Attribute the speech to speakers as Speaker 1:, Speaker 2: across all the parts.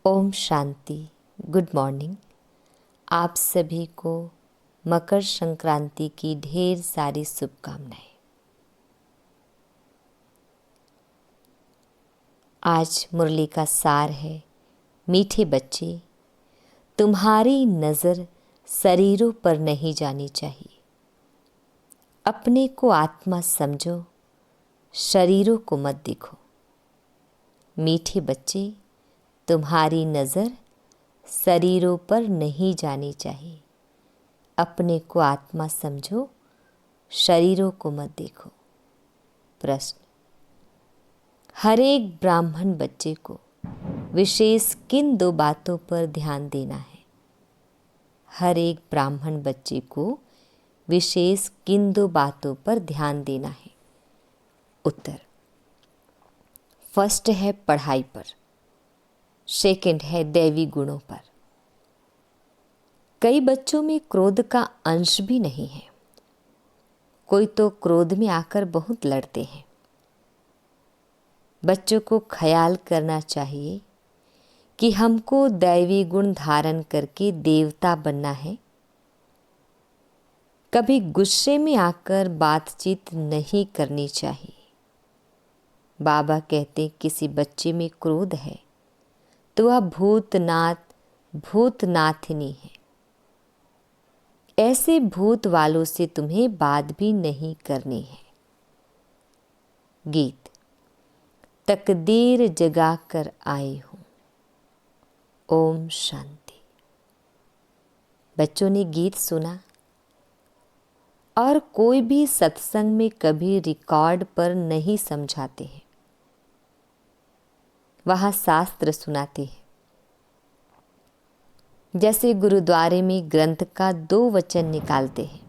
Speaker 1: Om Shanti. Good morning. आप सभी को मकर संक्रांति की ढेर सारी शुभकामनाएं। आज मुरली का सार है, मीठे बच्चे, तुम्हारी नज़र शरीरों पर नहीं जानी चाहिए। अपने को आत्मा समझो, शरीरों को मत देखो। मीठे बच्चे, तुम्हारी नज़र शरीरों पर नहीं जानी चाहिए। अपने को आत्मा समझो, शरीरों को मत देखो। प्रश्न: हर एक ब्राह्मण बच्चे को विशेष किन दो बातों पर ध्यान देना है? हर एक ब्राह्मण बच्चे को विशेष किन दो बातों पर ध्यान देना है? उत्तर: फर्स्ट है पढ़ाई पर, सेकंड है दैवी गुणों पर। कई बच्चों में क्रोध का अंश भी नहीं है। कोई तो क्रोध में आकर बहुत लड़ते हैं। बच्चों को ख्याल करना चाहिए कि हमको दैवी गुण धारण करके देवता बनना है। कभी गुस्से में आकर बातचीत नहीं करनी चाहिए। बाबा कहते किसी बच्चे में क्रोध है तो वह भूतनाथनी है। ऐसे भूत वालों से तुम्हें बात भी नहीं करनी है। गीत: तकदीर जगा कर आई हूँ। ओम शांति। बच्चों ने गीत सुना और कोई भी सत्संग में कभी रिकॉर्ड पर नहीं समझाते हैं। वहाँ शास्त्र सुनाते हैं। जैसे गुरुद्वारे में ग्रंथ का 2 वचन निकालते हैं,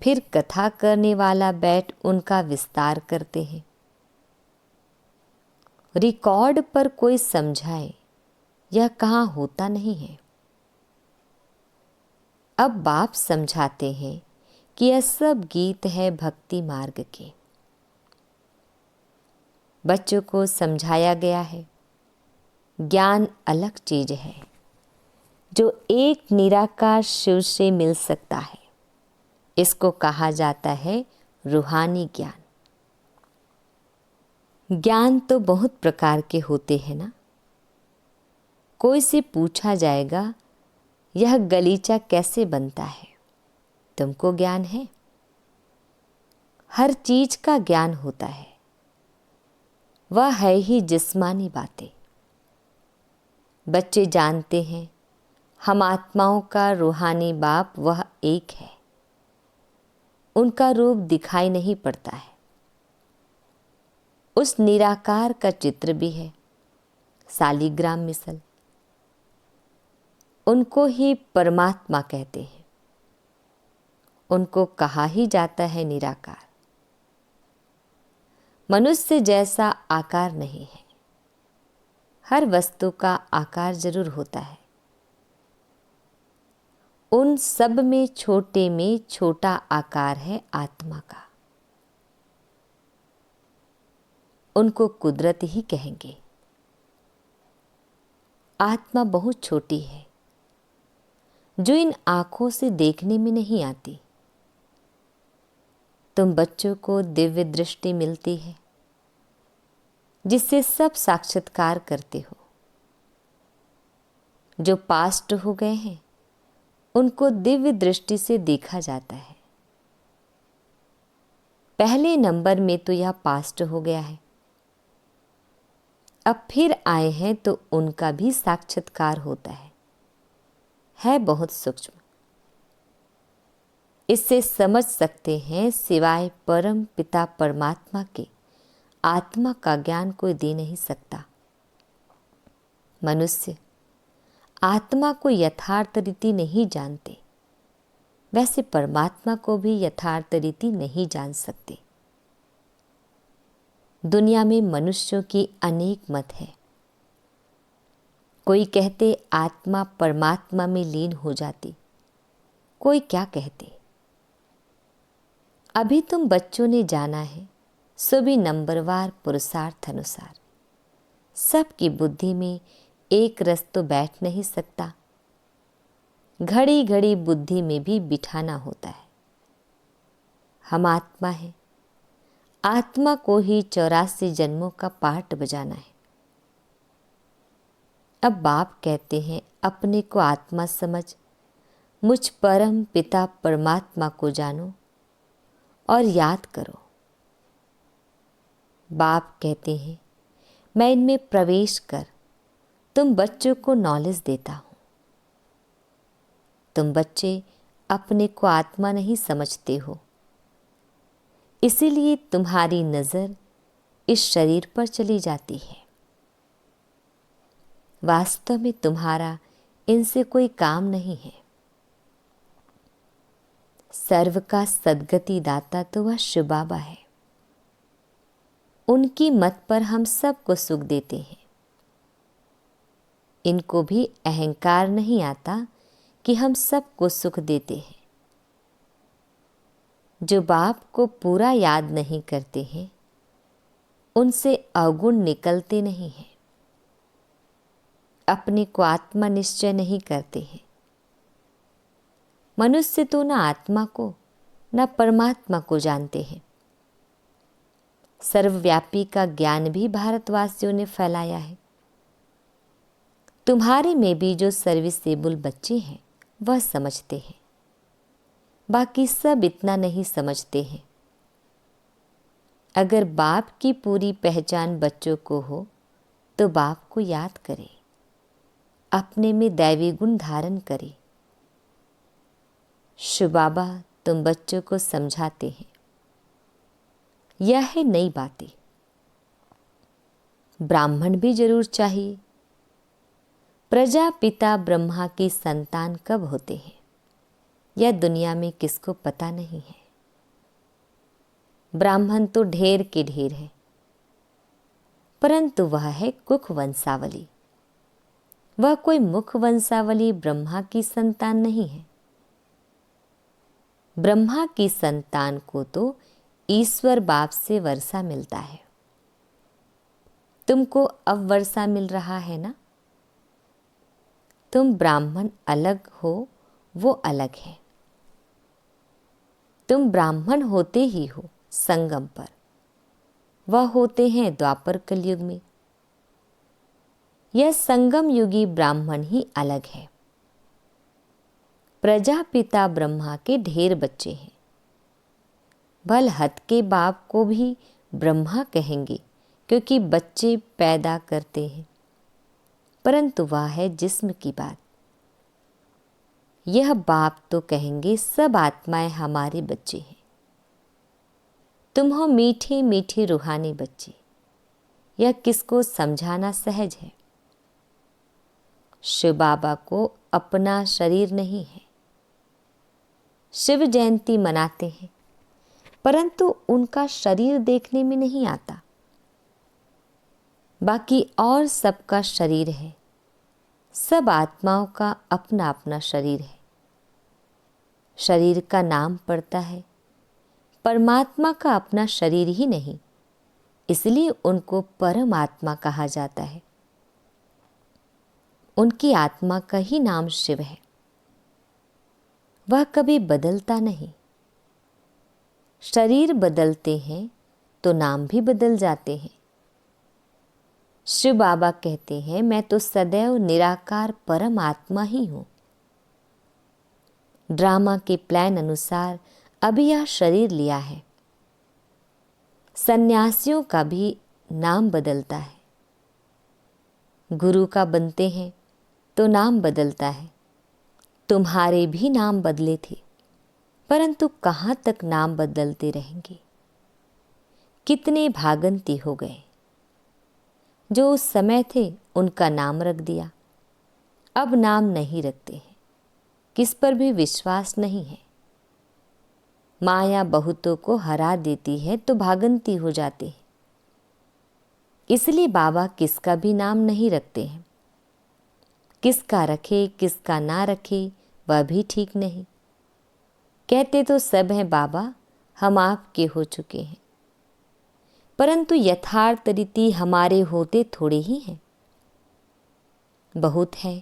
Speaker 1: फिर कथा करने वाला बैठ उनका विस्तार करते हैं। रिकॉर्ड पर कोई समझाए, यह कहाँ होता नहीं है। अब बाप समझाते हैं कि यह सब गीत है भक्ति मार्ग के। बच्चों को समझाया गया है, ज्ञान अलग चीज है जो एक निराकार शिव से मिल सकता है। इसको कहा जाता है रूहानी ज्ञान। ज्ञान तो बहुत प्रकार के होते हैं ना। कोई से पूछा जाएगा, यह गलीचा कैसे बनता है? तुमको ज्ञान है? हर चीज का ज्ञान होता है। वह है ही जिस्मानी बातें। बच्चे जानते हैं हम आत्माओं का रूहानी बाप वह एक है। उनका रूप दिखाई नहीं पड़ता है। उस निराकार का चित्र भी है, सालिग्राम मिसल। उनको ही परमात्मा कहते हैं। उनको कहा ही जाता है निराकार। मनुष्य जैसा आकार नहीं है। हर वस्तु का आकार जरूर होता है। उन सब में छोटा आकार है आत्मा का। उनको कुदरत ही कहेंगे। आत्मा बहुत छोटी है, जो इन आँखों से देखने में नहीं आती। तुम बच्चों को दिव्य दृष्टि मिलती है, जिससे सब साक्षात्कार करते हो। जो पास्ट हो गए हैं उनको दिव्य दृष्टि से देखा जाता है। पहले नंबर में तो यह पास्ट हो गया है। अब फिर आए हैं तो उनका भी साक्षात्कार होता है बहुत सूक्ष्म। इससे समझ सकते हैं सिवाय परम पिता परमात्मा के आत्मा का ज्ञान कोई दे नहीं सकता। मनुष्य आत्मा को यथार्थ रीति नहीं जानते, वैसे परमात्मा को भी यथार्थ रीति नहीं जान सकते। दुनिया में मनुष्यों की अनेक मत है। कोई कहते आत्मा परमात्मा में लीन हो जाती, कोई क्या कहते। अभी तुम बच्चों ने जाना है, सभी नंबरवार पुरुषार्थ अनुसार सबकी बुद्धि में एक रस तो बैठ नहीं सकता, घड़ी घड़ी बुद्धि में भी बिठाना होता है। हम आत्मा है, आत्मा को ही 84 जन्मों का पाठ बजाना है। अब बाप कहते हैं अपने को आत्मा समझ मुझ परम पिता परमात्मा को जानो और याद करो। बाप कहते हैं मैं इनमें प्रवेश कर तुम बच्चों को नॉलेज देता हूं। तुम बच्चे अपने को आत्मा नहीं समझते हो, इसीलिए तुम्हारी नज़र इस शरीर पर चली जाती है। वास्तव में तुम्हारा इनसे कोई काम नहीं है। सर्व का सद्गति दाता तो वह शिव बाबा है। उनकी मत पर हम सबको सुख देते हैं। इनको भी अहंकार नहीं आता कि हम सबको सुख देते हैं। जो बाप को पूरा याद नहीं करते हैं, उनसे अवगुण निकलते नहीं हैं। अपने को आत्मा निश्चय नहीं करते हैं। मनुष्य तो न आत्मा को न परमात्मा को जानते हैं। सर्वव्यापी का ज्ञान भी भारतवासियों ने फैलाया है। तुम्हारे में भी जो सर्विसेबल बच्चे हैं वह समझते हैं, बाकी सब इतना नहीं समझते हैं। अगर बाप की पूरी पहचान बच्चों को हो तो बाप को याद करें, अपने में दैवी गुण धारण करें। शिव बाबा तुम बच्चों को समझाते हैं। यह है नई बातें। ब्राह्मण भी जरूर चाहिए। प्रजापिता ब्रह्मा की संतान कब होते हैं यह दुनिया में किसको पता नहीं है। ब्राह्मण तो ढेर के ढेर है, परंतु वह है कुख वंशावली। वह कोई मुख वंशावली ब्रह्मा की संतान नहीं है। ब्रह्मा की संतान को तो ईश्वर बाप से वर्षा मिलता है। तुमको अब वर्षा मिल रहा है ना। तुम ब्राह्मण अलग हो, वो अलग है। तुम ब्राह्मण होते ही हो संगम पर, वह होते हैं द्वापर कलयुग में। यह संगम युगी ब्राह्मण ही अलग है। प्रजापिता ब्रह्मा के ढेर बच्चे हैं। भल हद के बाप को भी ब्रह्मा कहेंगे क्योंकि बच्चे पैदा करते हैं, परंतु वह है जिस्म की बात। यह बाप तो कहेंगे सब आत्माएं हमारे बच्चे हैं। तुम हो मीठे मीठे रूहानी बच्चे। यह किसको समझाना सहज है। शिव बाबा को अपना शरीर नहीं है। शिव जयंती मनाते हैं, परंतु उनका शरीर देखने में नहीं आता। बाकी और सबका शरीर है। सब आत्माओं का अपना अपना शरीर है। शरीर का नाम पड़ता है, परमात्मा का अपना शरीर ही नहीं, इसलिए उनको परमात्मा कहा जाता है। उनकी आत्मा का ही नाम शिव है। वह कभी बदलता नहीं। शरीर बदलते हैं तो नाम भी बदल जाते हैं। शिव बाबा कहते हैं मैं तो सदैव निराकार परम आत्मा ही हूं। ड्रामा के प्लान अनुसार अभी यह शरीर लिया है। सन्यासियों का भी नाम बदलता है। गुरु का बनते हैं तो नाम बदलता है। तुम्हारे भी नाम बदले थे, परंतु कहाँ तक नाम बदलते रहेंगे। कितने भागंती हो गए। जो उस समय थे उनका नाम रख दिया, अब नाम नहीं रखते हैं। किस पर भी विश्वास नहीं है। माया बहुतों को हरा देती है तो भागंती हो जाते हैं। इसलिए बाबा किसका भी नाम नहीं रखते हैं। किसका रखे किसका ना रखे वह भी ठीक नहीं। कहते तो सब हैं बाबा, हम आपके हो चुके हैं, परंतु यथार्थ रीति हमारे होते थोड़े ही हैं। बहुत है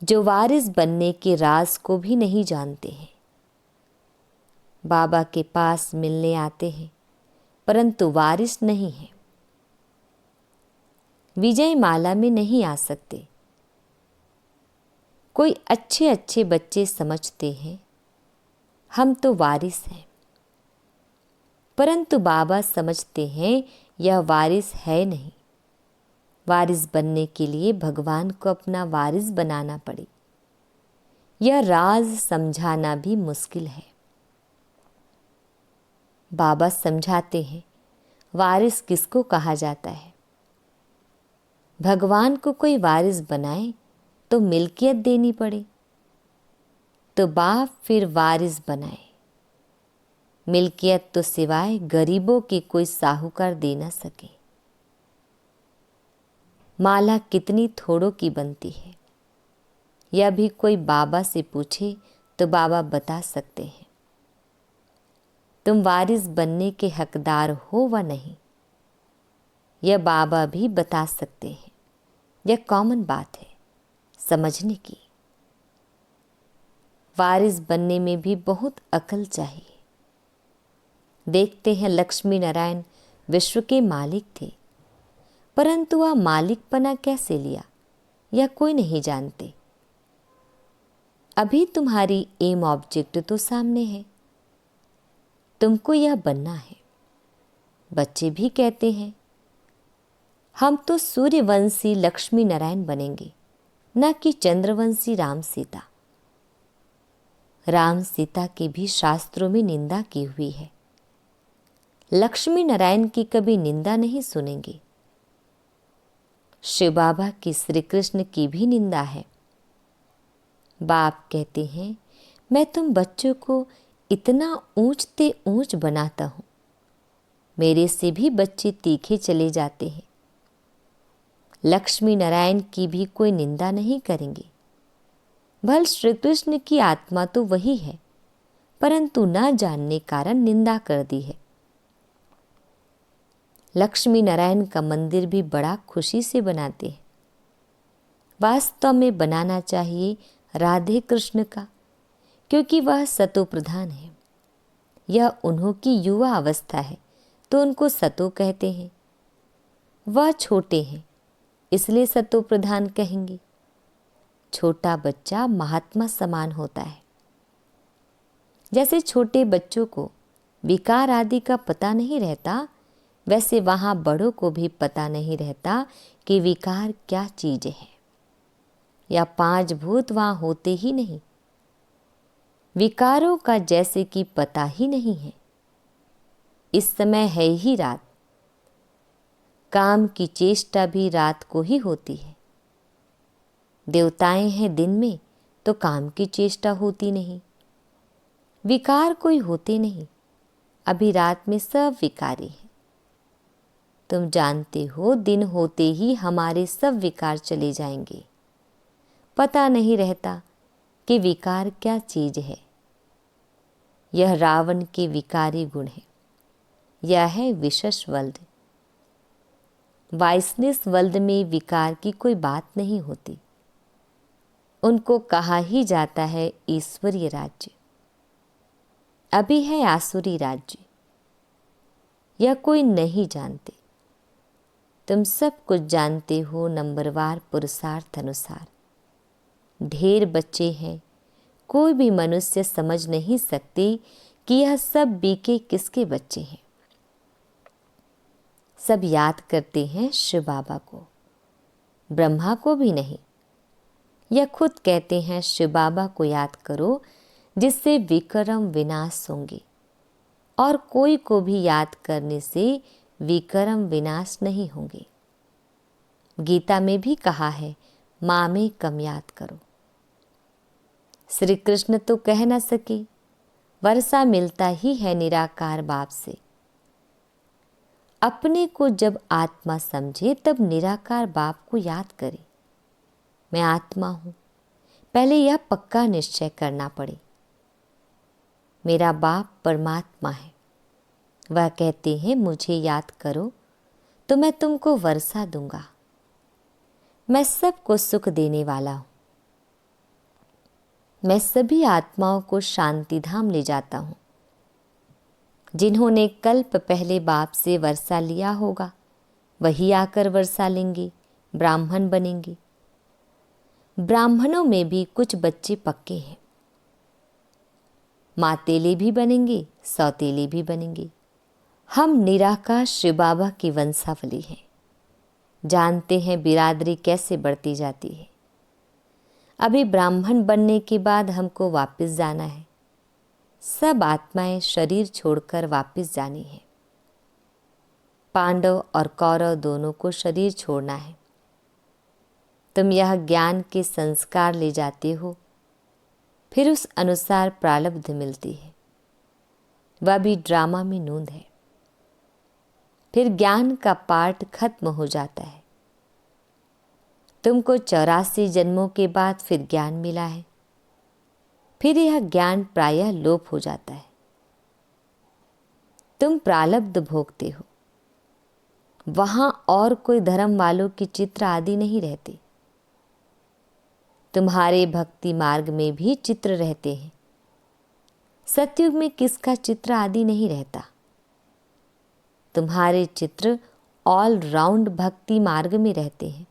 Speaker 1: जो वारिस बनने के राज को भी नहीं जानते हैं। बाबा के पास मिलने आते हैं परंतु वारिस नहीं है। विजय माला में नहीं आ सकते। कोई अच्छे अच्छे बच्चे समझते हैं हम तो वारिस हैं, परंतु बाबा समझते हैं यह वारिस है नहीं। वारिस बनने के लिए भगवान को अपना वारिस बनाना पड़े। यह राज समझाना भी मुश्किल है। बाबा समझाते हैं वारिस किसको कहा जाता है। भगवान को कोई वारिस बनाए तो मिल्कियत देनी पड़े, तो बाप फिर वारिस बनाए। मिल्कियत तो सिवाय गरीबों के कोई साहूकार दे न सके। माला कितनी थोड़ों की बनती है, यह भी कोई बाबा से पूछे तो बाबा बता सकते हैं। तुम वारिस बनने के हकदार हो व नहीं, यह बाबा भी बता सकते हैं। यह कॉमन बात है समझने की। वारिस बनने में भी बहुत अकल चाहिए। देखते हैं लक्ष्मी नारायण विश्व के मालिक थे, परंतु वह मालिकपना कैसे लिया यह कोई नहीं जानते। अभी तुम्हारी एम ऑब्जेक्ट तो सामने है, तुमको यह बनना है। बच्चे भी कहते हैं हम तो सूर्यवंशी लक्ष्मी नारायण बनेंगे, न कि चंद्रवंशी राम सीता। राम सीता की भी शास्त्रों में निंदा की हुई है। लक्ष्मी नारायण की कभी निंदा नहीं सुनेंगे। शिव बाबा की श्री कृष्ण की भी निंदा है। बाप कहते हैं मैं तुम बच्चों को इतना ऊंचते ऊंच बनाता हूं, मेरे से भी बच्चे तीखे चले जाते हैं। लक्ष्मी नारायण की भी कोई निंदा नहीं करेंगे। भल श्री कृष्ण की आत्मा तो वही है, परंतु न जानने कारण निंदा कर दी है। लक्ष्मी नारायण का मंदिर भी बड़ा खुशी से बनाते हैं। वास्तव में बनाना चाहिए राधे कृष्ण का, क्योंकि वह सतो प्रधान है। यह उन्हों की युवा अवस्था है तो उनको सतो कहते हैं। वह छोटे हैं इसलिए सतो प्रधान कहेंगे। छोटा बच्चा महात्मा समान होता है। जैसे छोटे बच्चों को विकार आदि का पता नहीं रहता, वैसे वहाँ बड़ों को भी पता नहीं रहता कि विकार क्या चीज़ है, या 5 भूत वहाँ होते ही नहीं। विकारों का जैसे कि पता ही नहीं है। इस समय है ही रात। काम की चेष्टा भी रात को ही होती है। देवताएं हैं दिन में तो काम की चेष्टा होती नहीं। विकार कोई होते नहीं। अभी रात में सब विकारी हैं। तुम जानते हो दिन होते ही हमारे सब विकार चले जाएंगे। पता नहीं रहता कि विकार क्या चीज है। यह रावण के विकारी गुण है। यह है विशेष वल्द। वाइसनेस वल्द में विकार की कोई बात नहीं होती। उनको कहा ही जाता है ईश्वरीय राज्य। अभी है आसुरी राज्य। यह कोई नहीं जानते। तुम सब कुछ जानते हो नंबरवार पुरुषार्थ अनुसार। ढेर बच्चे हैं, कोई भी मनुष्य समझ नहीं सकते कि यह सब बीके किसके बच्चे हैं। सब याद करते हैं शिव बाबा को, ब्रह्मा को भी नहीं। यह खुद कहते हैं शिव बाबा को याद करो जिससे विक्रम विनाश होंगे, और कोई को भी याद करने से विक्रम विनाश नहीं होंगे। गीता में भी कहा है माँ में कम याद करो। श्री कृष्ण तो कह न सके, वर्षा मिलता ही है निराकार बाप से। अपने को जब आत्मा समझे तब निराकार बाप को याद करे। मैं आत्मा हूं, पहले यह पक्का निश्चय करना पड़े। मेरा बाप परमात्मा है। वह कहते हैं मुझे याद करो तो मैं तुमको वर्षा दूंगा। मैं सबको सुख देने वाला हूँ। मैं सभी आत्माओं को शांति धाम ले जाता हूँ। जिन्होंने कल्प पहले बाप से वर्षा लिया होगा वही आकर वर्षा लेंगे, ब्राह्मण बनेंगे। ब्राह्मणों में भी कुछ बच्चे पक्के हैं। मातेले भी बनेंगे, सौतेले भी बनेंगे। हम निराकार शिव बाबा की वंशावली हैं। जानते हैं बिरादरी कैसे बढ़ती जाती है। अभी ब्राह्मण बनने के बाद हमको वापस जाना है। सब आत्माएं शरीर छोड़कर वापस जानी है। पांडव और कौरव दोनों को शरीर छोड़ना है। तुम यह ज्ञान के संस्कार ले जाते हो, फिर उस अनुसार प्रारब्ध मिलती है। वह भी ड्रामा में नूंद है। फिर ज्ञान का पाठ खत्म हो जाता है। तुमको 84 जन्मों के बाद फिर ज्ञान मिला है। फिर यह ज्ञान प्रायः लोप हो जाता है। तुम प्रारब्ध भोगते हो। वहां और कोई धर्म वालों की चित्र आदि नहीं रहते। तुम्हारे भक्ति मार्ग में भी चित्र रहते हैं। सतयुग में किसका चित्र आदि नहीं रहता। तुम्हारे चित्र ऑल राउंड भक्ति मार्ग में रहते हैं।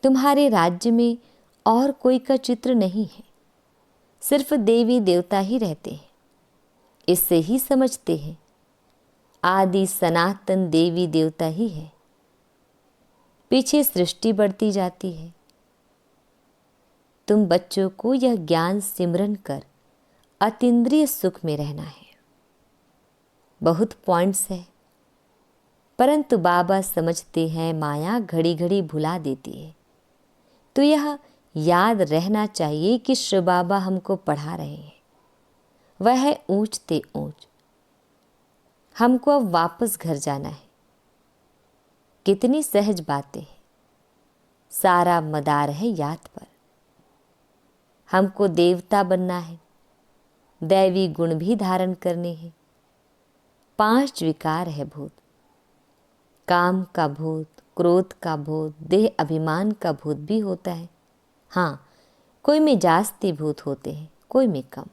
Speaker 1: तुम्हारे राज्य में और कोई का चित्र नहीं है। सिर्फ देवी देवता ही रहते हैं। इससे ही समझते हैं आदि सनातन देवी देवता ही है। पीछे सृष्टि बढ़ती जाती है। तुम बच्चों को यह ज्ञान सिमरन कर अतीन्द्रिय सुख में रहना है। बहुत पॉइंट्स है, परंतु बाबा समझते हैं माया घड़ी घड़ी भुला देती है। तो यह याद रहना चाहिए कि शिव बाबा हमको पढ़ा रहे हैं। वह है ऊंच ते ऊंच। हमको अब वापस घर जाना है। कितनी सहज बातें हैं। सारा मदार है याद पर। हमको देवता बनना है। दैवी गुण भी धारण करने हैं। 5 विकार है भूत। काम का भूत, क्रोध का भूत, देह अभिमान का भूत भी होता है। हाँ, कोई में जास्ती भूत होते हैं, कोई में कम।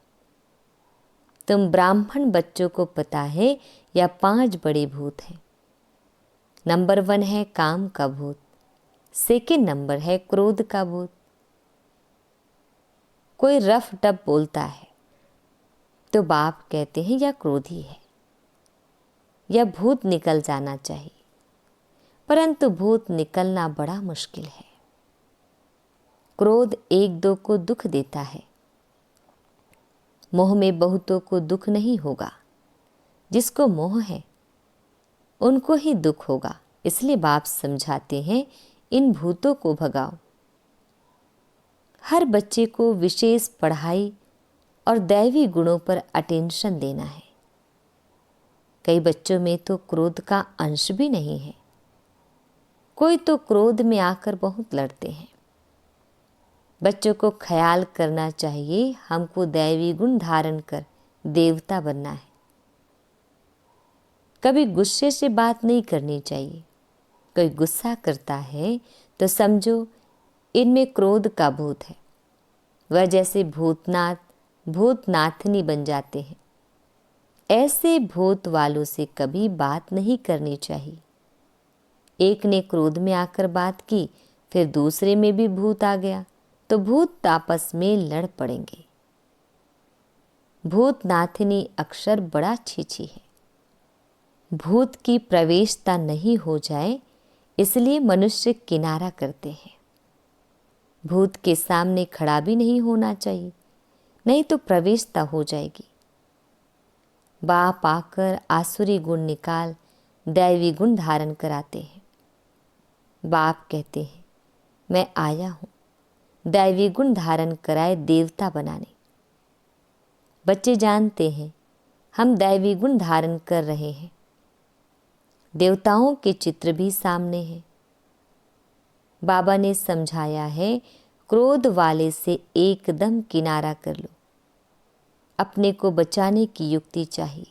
Speaker 1: तुम ब्राह्मण बच्चों को पता है या 5 बड़े भूत हैं। नंबर 1 है काम का भूत। सेकंड नंबर है क्रोध का भूत। कोई रफ टप बोलता है तो बाप कहते हैं यह क्रोधी है, यह भूत निकल जाना चाहिए। परंतु भूत निकलना बड़ा मुश्किल है। क्रोध 1-2 को दुख देता है। मोह में बहुतों को दुख नहीं होगा। जिसको मोह है उनको ही दुख होगा। इसलिए बाप समझाते हैं इन भूतों को भगाओ। हर बच्चे को विशेष पढ़ाई और दैवी गुणों पर अटेंशन देना है। कई बच्चों में तो क्रोध का अंश भी नहीं है। कोई तो क्रोध में आकर बहुत लड़ते हैं। बच्चों को ख्याल करना चाहिए हमको दैवी गुण धारण कर देवता बनना है। कभी गुस्से से बात नहीं करनी चाहिए। कोई गुस्सा करता है तो समझो इनमें क्रोध का भूत है। वह जैसे भूतनाथनी बन जाते हैं। ऐसे भूत वालों से कभी बात नहीं करनी चाहिए। एक ने क्रोध में आकर बात की, फिर दूसरे में भी भूत आ गया तो भूत आपस में लड़ पड़ेंगे। भूतनाथनी अक्षर बड़ा छीछी है। भूत की प्रवेशता नहीं हो जाए इसलिए मनुष्य किनारा करते हैं। भूत के सामने खड़ा भी नहीं होना चाहिए, नहीं तो प्रवेशता हो जाएगी। बाप आकर आसुरी गुण निकाल दैवी गुण धारण कराते हैं। बाप कहते हैं मैं आया हूँ दैवी गुण धारण कराए देवता बनाने। बच्चे जानते हैं हम दैवी गुण धारण कर रहे हैं। देवताओं के चित्र भी सामने हैं। बाबा ने समझाया है क्रोध वाले से एकदम किनारा कर लो। अपने को बचाने की युक्ति चाहिए।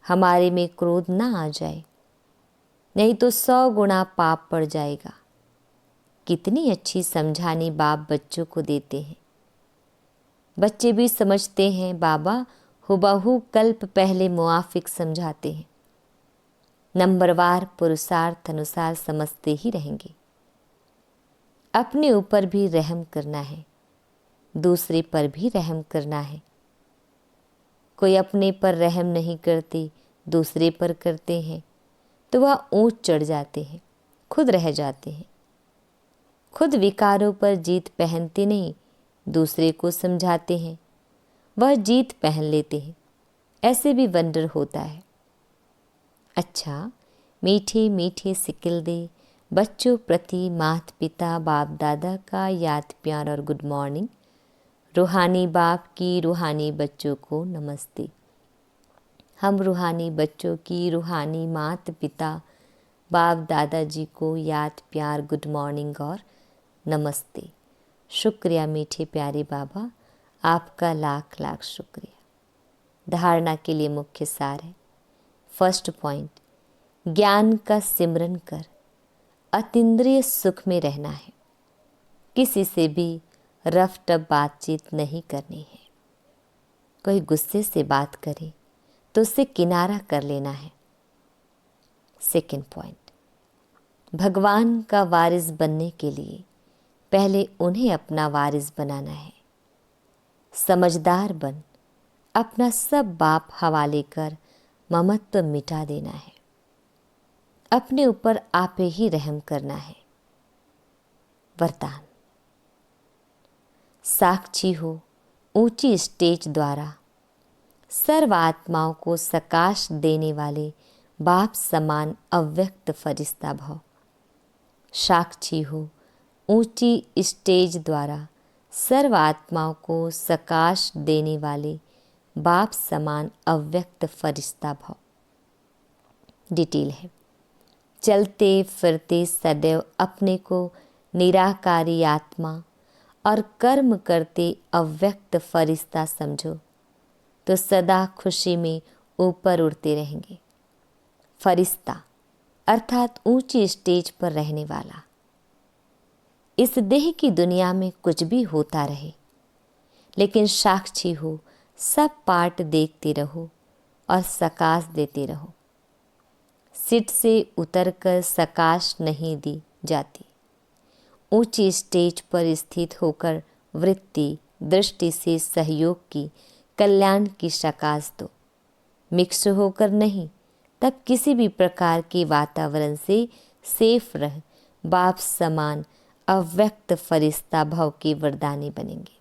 Speaker 1: हमारे में क्रोध ना आ जाए, नहीं तो 100 गुना पाप पड़ जाएगा। कितनी अच्छी समझानी बाप बच्चों को देते हैं। बच्चे भी समझते हैं, बाबा हुबहू कल्प पहले मुआफिक समझाते हैं। नंबरवार पुरुषार्थ अनुसार समझते ही रहेंगे। अपने ऊपर भी रहम करना है, दूसरे पर भी रहम करना है। कोई अपने पर रहम नहीं करते, दूसरे पर करते हैं तो वह ऊंच चढ़ जाते हैं, खुद रह जाते हैं। खुद विकारों पर जीत पहनते नहीं, दूसरे को समझाते हैं, वह जीत पहन लेते हैं। ऐसे भी वंडर होता है। अच्छा, मीठे मीठे सिकिल दे बच्चों प्रति माता पिता बाप दादा का याद प्यार और गुड मॉर्निंग। रूहानी बाप की रूहानी बच्चों को नमस्ते। हम रूहानी बच्चों की रूहानी माता पिता बाप दादाजी को याद प्यार गुड मॉर्निंग और नमस्ते। शुक्रिया मीठे प्यारे बाबा, आपका लाख लाख शुक्रिया। धारणा के लिए मुख्य सार है। फर्स्ट पॉइंट, ज्ञान का सिमरन कर अतीन्द्रिय सुख में रहना है। किसी से भी रफ टफ बातचीत नहीं करनी है। कोई गुस्से से बात करे तो उससे किनारा कर लेना है। सेकंड पॉइंट, भगवान का वारिस बनने के लिए पहले उन्हें अपना वारिस बनाना है। समझदार बन अपना सब बाप हवाले कर ममत्व मिटा देना है। अपने ऊपर आपे ही रहम करना है। वरदान, साक्षी हो ऊंची स्टेज द्वारा सर्व आत्माओं को सकाश देने वाले बाप समान अव्यक्त फरिश्ता भव। साक्षी हो ऊंची स्टेज द्वारा सर्व आत्माओं को सकाश देने वाले बाप समान अव्यक्त फरिश्ता भव। डिटेल है, चलते फिरते सदैव अपने को निराकारी आत्मा और कर्म करते अव्यक्त फरिश्ता समझो तो सदा खुशी में ऊपर उड़ते रहेंगे। फरिश्ता अर्थात ऊंची स्टेज पर रहने वाला। इस देह की दुनिया में कुछ भी होता रहे, लेकिन साक्षी हो सब पार्ट देखते रहो और सकाश देते रहो। सीट से उतरकर सकाश नहीं दी जाती। ऊंची स्टेज पर स्थित होकर वृत्ति दृष्टि से सहयोग की कल्याण की सकाश दो। मिक्स होकर नहीं, तब किसी भी प्रकार के वातावरण से सेफ रह बाप समान अव्यक्त फरिश्ता भव के वरदानी बनेंगे।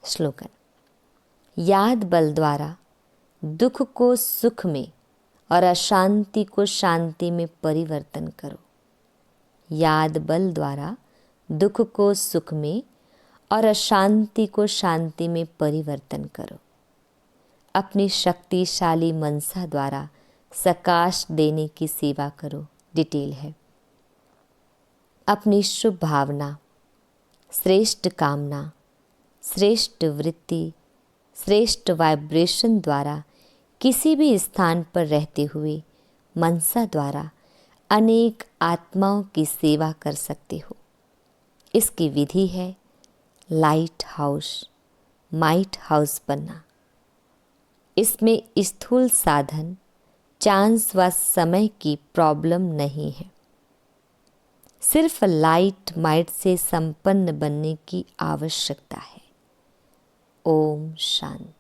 Speaker 1: स्लोगन, याद बल द्वारा दुख को सुख में और अशांति को शांति में परिवर्तन करो। याद बल द्वारा दुख को सुख में और अशांति को शांति में परिवर्तन करो। अपनी शक्तिशाली मनसा द्वारा सकाश देने की सेवा करो। डिटेल है, अपनी शुभ भावना, श्रेष्ठ कामना, श्रेष्ठ वृत्ति, श्रेष्ठ वाइब्रेशन द्वारा किसी भी स्थान पर रहते हुए मनसा द्वारा अनेक आत्माओं की सेवा कर सकते हो। इसकी विधि है लाइट हाउस, माइट हाउस बनना। इसमें स्थूल साधन, चांस व समय की प्रॉब्लम नहीं है। सिर्फ लाइट माइट से संपन्न बनने की आवश्यकता है। ओम शांति।